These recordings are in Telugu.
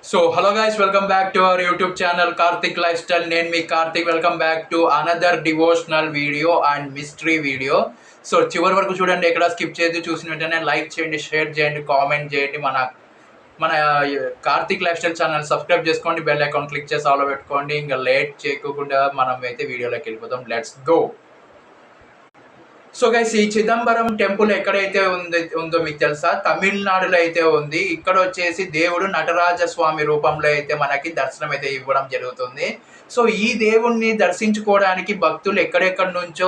So hello guys, welcome back to our YouTube channel Karthik Lifestyle. Name me Karthik. Welcome back to another devotional video and mystery video. So చివరి వరకు చూడండి, ఎక్కడ స్కిప్ చేయొద్దు. చూసిన వెంటనే లైక్ చేయండి, షేర్ చేయండి, కామెంట్ చేయండి. మన Karthik life style channel subscribe చేసుకోండి, బెల్ ఐకాన్ క్లిక్ చేసి ఆలో పెట్టుకోండి. ఇంకా లేట్ చేయకుండా మనం అయితే వీడియోలోకి వెళ్ళిపోతాం. Let's go. సో గైస్, ఈ చిదంబరం టెంపుల్ ఎక్కడైతే ఉందో మీకు తెలుసా? తమిళనాడులో అయితే ఉంది. ఇక్కడ వచ్చేసి దేవుడు నటరాజ స్వామి రూపంలో అయితే మనకి దర్శనం అయితే ఇవ్వడం జరుగుతుంది. సో ఈ దేవుణ్ణి దర్శించుకోవడానికి భక్తులు ఎక్కడెక్కడి నుంచో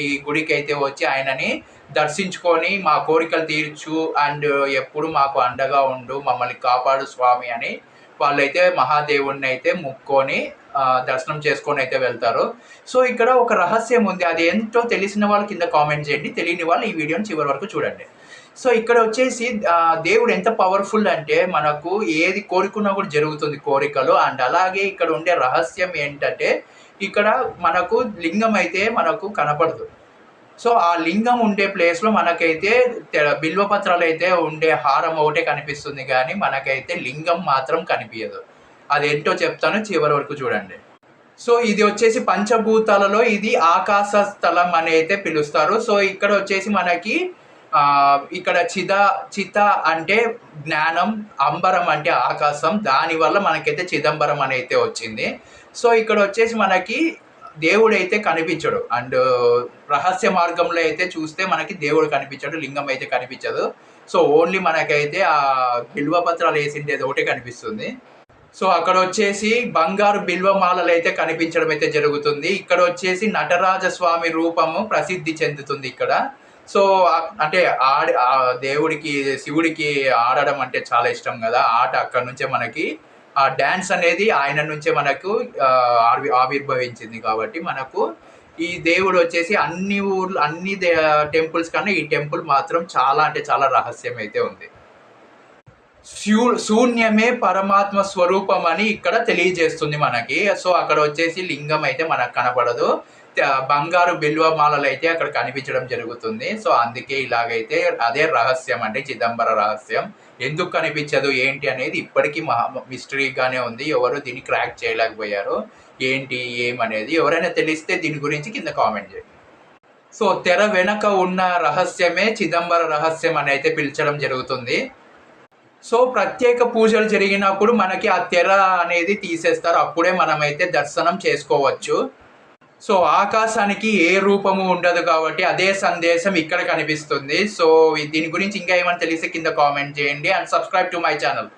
ఈ గుడికి అయితే వచ్చి ఆయనని దర్శించుకొని మా కోరికలు తీర్చు అండ్ ఎప్పుడు మాకు అండగా ఉండు, మమ్మల్ని కాపాడు స్వామి అని వాళ్ళైతే మహాదేవుణ్ణి అయితే ముక్కొని దర్శనం చేసుకొని అయితే వెళ్తారు. సో ఇక్కడ ఒక రహస్యం ఉంది, అది ఏంటో తెలిసిన వాళ్ళు కింద కామెంట్ చేయండి, తెలియని వాళ్ళు ఈ వీడియోని చివరి వరకు చూడండి. సో ఇక్కడ వచ్చేసి దేవుడు ఎంత పవర్ఫుల్ అంటే మనకు ఏది కోరుకున్నా కూడా జరుగుతుంది కోరికలు. అండ్ అలాగే ఇక్కడ ఉండే రహస్యం ఏంటంటే ఇక్కడ మనకు లింగం అయితే మనకు కనపడదు. సో ఆ లింగం ఉండే ప్లేస్లో మనకైతే బిల్వపత్రాలు అయితే ఉండే హారం ఒకటే కనిపిస్తుంది, కానీ మనకైతే లింగం మాత్రం కనిపించదు. అదేంటో చెప్తాను, చివరి వరకు చూడండి. సో ఇది వచ్చేసి పంచభూతాలలో ఇది ఆకాశ స్థలం అని అయితే పిలుస్తారు. సో ఇక్కడ వచ్చేసి మనకి ఇక్కడ చిత అంటే జ్ఞానం, అంబరం అంటే ఆకాశం, దానివల్ల మనకైతే చిదంబరం అని అయితే వచ్చింది. సో ఇక్కడ వచ్చేసి మనకి దేవుడు అయితే కనిపించడు. అండ్ రహస్య మార్గంలో అయితే చూస్తే మనకి దేవుడు కనిపించడు, లింగం అయితే కనిపించదు. సో ఓన్లీ మనకైతే ఆ బిల్వపత్రాలు వేసిండేది ఒకటే కనిపిస్తుంది. సో అక్కడ వచ్చేసి బంగారు బిల్వమాలలు అయితే కనిపించడం అయితే జరుగుతుంది. ఇక్కడ వచ్చేసి నటరాజ స్వామి రూపము ప్రసిద్ధి చెందుతుంది ఇక్కడ. సో అంటే దేవుడికి, శివుడికి ఆడడం అంటే చాలా ఇష్టం కదా, ఆట అక్కడ నుంచే మనకి ఆ డ్యాన్స్ అనేది ఆయన నుంచే మనకు ఆవిర్భవించింది. కాబట్టి మనకు ఈ దేవుడు వచ్చేసి అన్ని టెంపుల్స్ కన్నా ఈ టెంపుల్ మాత్రం చాలా అంటే చాలా రహస్యం అయితే ఉంది. శూన్యమే పరమాత్మ స్వరూపం అని ఇక్కడ తెలియజేస్తుంది మనకి. సో అక్కడ వచ్చేసి లింగం అయితే మనకు కనపడదు, బంగారు బిల్వమాలలు అయితే అక్కడ కనిపించడం జరుగుతుంది. సో అందుకే ఇలాగైతే అదే రహస్యం అంటే చిదంబర రహస్యం. ఎందుకు కనిపించదు ఏంటి అనేది ఇప్పటికీ మిస్టరీగానే ఉంది. ఎవరు దీన్ని క్రాక్ చేయలేకపోయారు. ఏంటి ఏమనేది ఎవరైనా తెలిస్తే దీని గురించి కింద కామెంట్ చేయండి. సో తెర వెనక ఉన్న రహస్యమే చిదంబర రహస్యం అని అయితే పిలిచడం జరుగుతుంది. సో ప్రత్యేక పూజలు జరిగినప్పుడు మనకి ఆ తెర అనేది తీసేస్తారు, అప్పుడే మనమైతే దర్శనం చేసుకోవచ్చు. సో ఆకాశానికి ఏ రూపము ఉండదు కాబట్టి అదే సందేశం ఇక్కడ కనిపిస్తుంది. సో దీని గురించి ఇంకా ఏమైనా తెలిస్తే కింద కామెంట్ చేయండి and subscribe to my channel.